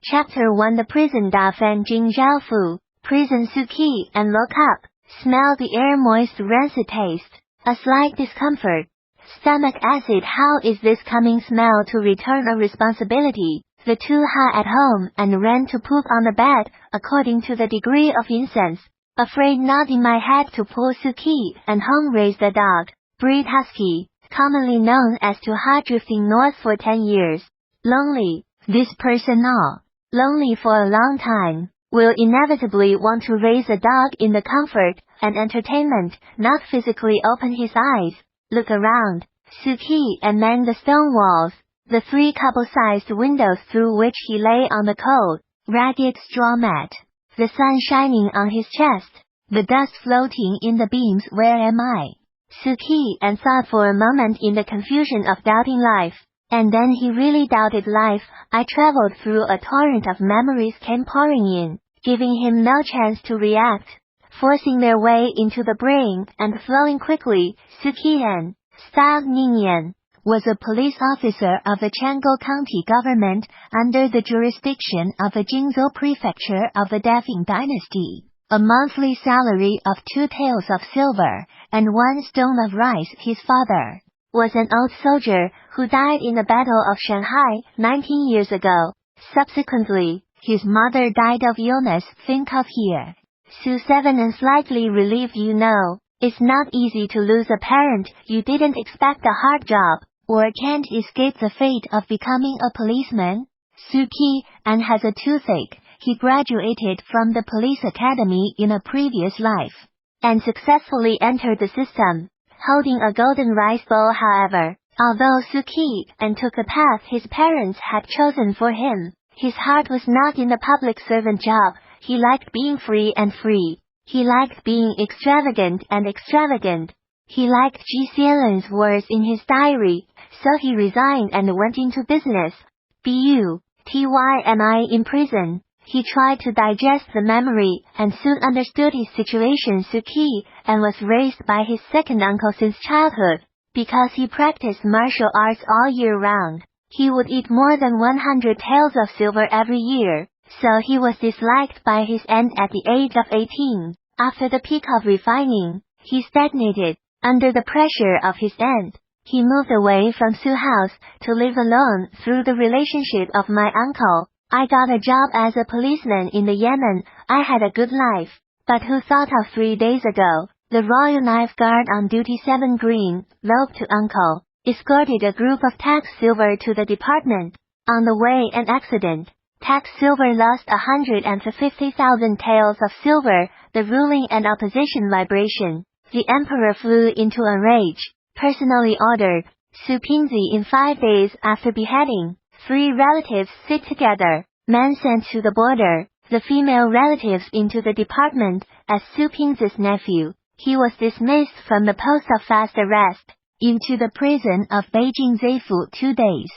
Chapter 1 The Prison Dafen Jing Zhaofu, Prison Suki and look up, smell the air moist rancid taste, a slight discomfort. Stomach acid. How is this coming smell to return a responsibility? The two ha at home and ran to poop on the bed, according to the degree of incense. Afraid nodding my head to pull Suki and home raised a dog, breed husky, commonly known as to ha drifting north for 10 years. Lonely. This person lonely for a long time, will inevitably want to raise a dog in the comfort and entertainment, not physically open his eyes, look around, Suki and man the stone walls, the 3 couple-sized windows through which he lay on the cold, ragged straw mat, the sun shining on his chest, the dust floating in the beams. Where am I? Suki and thought for a moment in the confusion of doubting life. And then he really doubted life. I traveled through a torrent of memories came pouring in, giving him no chance to react, forcing their way into the brain and flowing quickly. Sukian, styled Ningyan, was a police officer of the Chang'o County government under the jurisdiction of the Jingzhou prefecture of the Dafeng dynasty. A monthly salary of 2 taels of silver and 1 stone of rice. His father was an old soldier who died in the Battle of Shanghai 19 years ago. Subsequently, his mother died of illness. Think of here. Su 7 and slightly relieved. It's not easy to lose a parent you didn't expect. A hard job, or can't escape the fate of becoming a policeman. Suki and has a toothache. He graduated from the police academy in a previous life, and successfully entered the system, holding a golden rice bowl. However, although Suki and took a path his parents had chosen for him, his heart was not in the public servant job. He liked being free and free. He liked being extravagant and extravagant. He liked Ji Xianlen's words in his diary, so he resigned and went into business. But in prison. He tried to digest the memory and soon understood his situation. Suki and was raised by his second uncle since childhood. Because he practiced martial arts all year round, he would eat more than 100 taels of silver every year, so he was disliked by his aunt at the age of 18. After the peak of refining, he stagnated. Under the pressure of his aunt, he moved away from Su house to live alone. Through the relationship of my uncle, I got a job as a policeman in the Yemen. I had a good life, but who thought of 3 days ago, the Royal Knife Guard on duty 7 Green, Lobe to Uncle, escorted a group of tax silver to the department. On the way an accident. Tax silver lost 150,000 taels of silver, the ruling and opposition vibration. The emperor flew into a rage, personally ordered Su Pingzi in 5 days after beheading. 3 relatives sit together, men sent to the border, the female relatives into the department. As Su Pingzi's nephew, he was dismissed from the post of fast arrest, into the prison of Beijing Zaifu 2 days.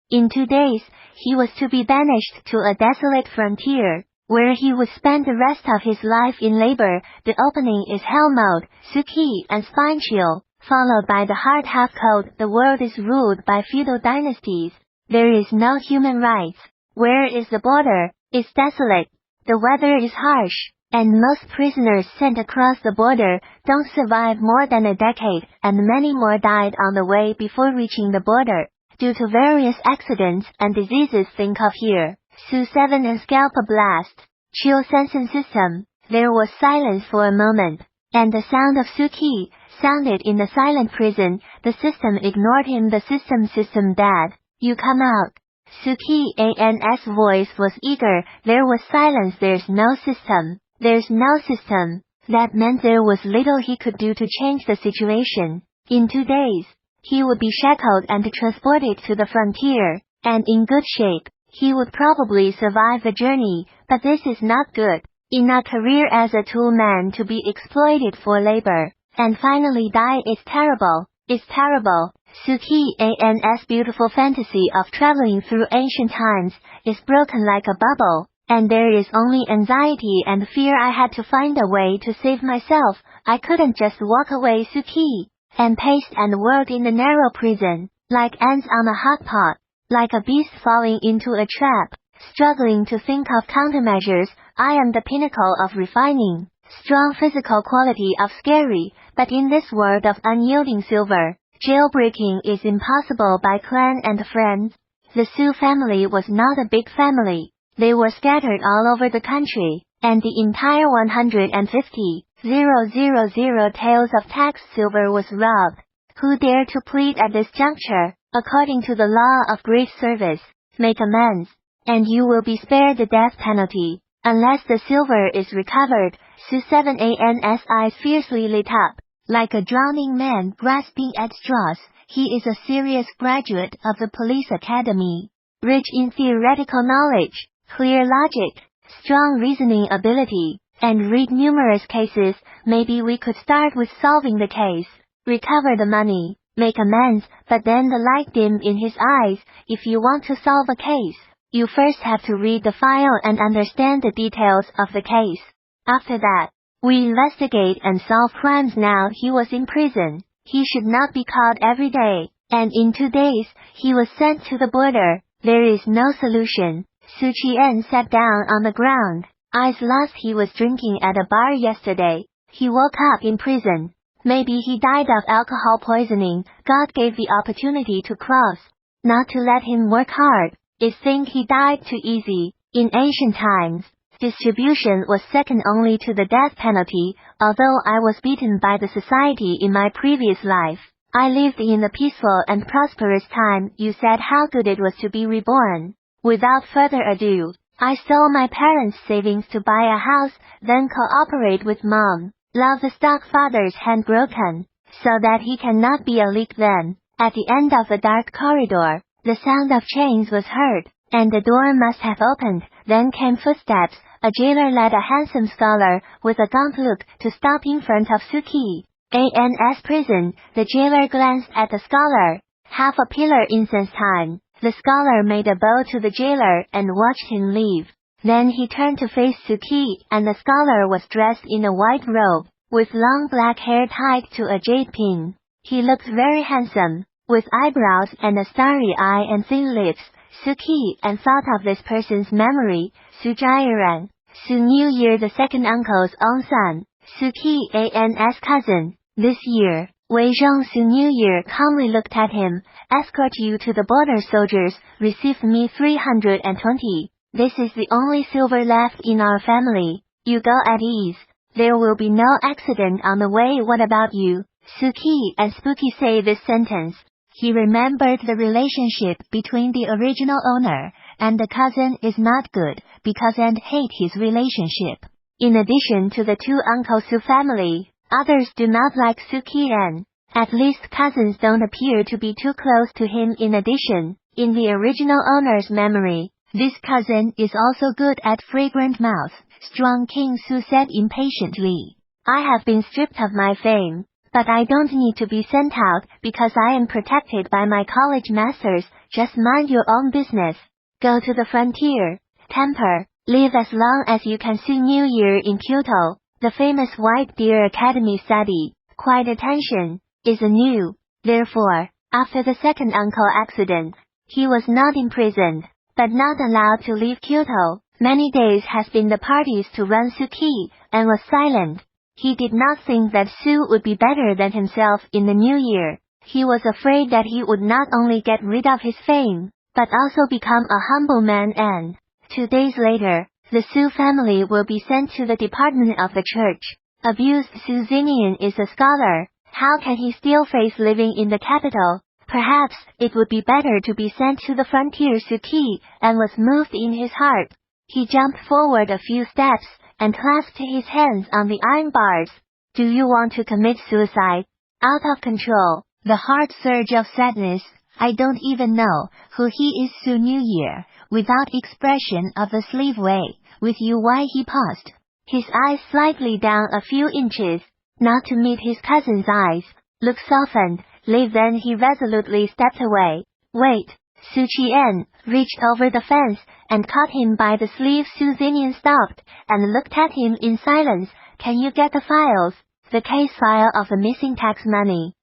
In 2 days, he was to be banished to a desolate frontier, where he would spend the rest of his life in labor. The opening is hell mode, Suki and spine chill, followed by the hard half code. The world is ruled by feudal dynasties. There is no human rights. Where is the border? It's desolate. The weather is harsh, and most prisoners sent across the border don't survive more than a decade, and many more died on the way before reaching the border, due to various accidents and diseases. Think of here. Su 7 and scalp blast. Chill sensing system. There was silence for a moment, and the sound of Suki sounded in the silent prison. The system ignored him. The system dad. You come out. Suki An's voice was eager. There was silence. There's no system. There's no system. That meant there was little he could do to change the situation. In 2 days, he would be shackled and transported to the frontier, and in good shape, he would probably survive the journey. But this is not good. In a career as a tool man to be exploited for labor, and finally die is terrible. It's terrible. Suki An's beautiful fantasy of traveling through ancient times is broken like a bubble, and there is only anxiety and fear. I had to find a way to save myself. I couldn't just walk away. Suki and paced and whirled in the narrow prison, like ants on a hot pot, like a beast falling into a trap. struggling to think of countermeasures. I am the pinnacle of refining. Strong physical quality of scary, but in this world of unyielding silver, jailbreaking is impossible by clan and friends. The Su family was not a big family. They were scattered all over the country, and the entire 150,000 taels of taxed silver was robbed. Who dared to plead at this juncture, according to the law of great service, make amends, and you will be spared the death penalty, unless the silver is recovered. Su 7An's eyes fiercely lit up, like a drowning man grasping at straws. He is a serious graduate of the police academy, rich in theoretical knowledge, clear logic, strong reasoning ability, and read numerous cases. Maybe we could start with solving the case, recover the money, make amends, but then the light dimmed in his eyes. If you want to solve a case, you first have to read the file and understand the details of the case. After that, we investigate and solve crimes. Now he was in prison. He should not be caught every day, and in 2 days, he was sent to the border. There is no solution. Su Qian sat down on the ground, eyes lost. He was drinking at a bar yesterday. He woke up in prison. Maybe he died of alcohol poisoning. God gave the opportunity to cross, not to let him work hard. I think he died too easy. In ancient times, distribution was second only to the death penalty. Although I was beaten by the society in my previous life, I lived in a peaceful and prosperous time. You said how good it was to be reborn. Without further ado, I stole my parents' savings to buy a house, then cooperate with Mom. Love the stockfather's hand broken, so that he cannot be a leak. Then, at the end of the dark corridor, the sound of chains was heard, and the door must have opened. Then came footsteps. A jailer led a handsome scholar with a gaunt look to stop in front of Su Qian's prison. The jailer glanced at the scholar. Half a pillar incense time. The scholar made a bow to the jailer and watched him leave. Then he turned to face Su Qi, and the scholar was dressed in a white robe, with long black hair tied to a jade pin. He looked very handsome, with eyebrows and a starry eye and thin lips. Su Qian thought of this person's memory, Su Jiaran, Su New Year, the second uncle's own son, Su Qian's cousin. This year, Wei Zhong Su New Year calmly looked at him. Escort you to the border, soldiers. Receive me 320. This is the only silver left in our family. You go at ease. There will be no accident on the way. What about you? Su Qian Spooky say this sentence. He remembered the relationship between the original owner and the cousin is not good, because and hate his relationship. In addition to the two Uncle Su family, others do not like Su Qian. At least cousins don't appear to be too close to him. In addition, in the original owner's memory, this cousin is also good at fragrant mouth. Strong King Su said impatiently. I have been stripped of my fame, but I don't need to be sent out because I am protected by my college masters. Just mind your own business. Go to the frontier, temper, live as long as you can. Su New Year in Kyoto, the famous White Deer Academy study. Quiet attention is a new. Therefore, after the second uncle accident, he was not imprisoned, but not allowed to leave Kyoto. Many days has been the parties to run Su Qi, and was silent. He did not think that Su would be better than himself in the new year. He was afraid that he would not only get rid of his fame, but also become a humble man. And 2 days later, the Su family will be sent to the department of the church. Abused Su Xinian is a scholar. How can he still face living in the capital? Perhaps it would be better to be sent to the frontier. Su Qian was moved in his heart. He jumped forward a few steps and clasped his hands on the iron bars. Do you want to commit suicide? Out of control, the heart surge of sadness. I don't even know who he is. Su New Year, without expression of the sleeve way. With you. Why? He paused, his eyes slightly down a few inches, not to meet his cousin's eyes. Look softened. Leave. Then he resolutely stepped away. Wait. Su Qian reached over the fence and caught him by the sleeve. Su Xinian stopped and looked at him in silence. Can you get the files? The case file of the missing tax money.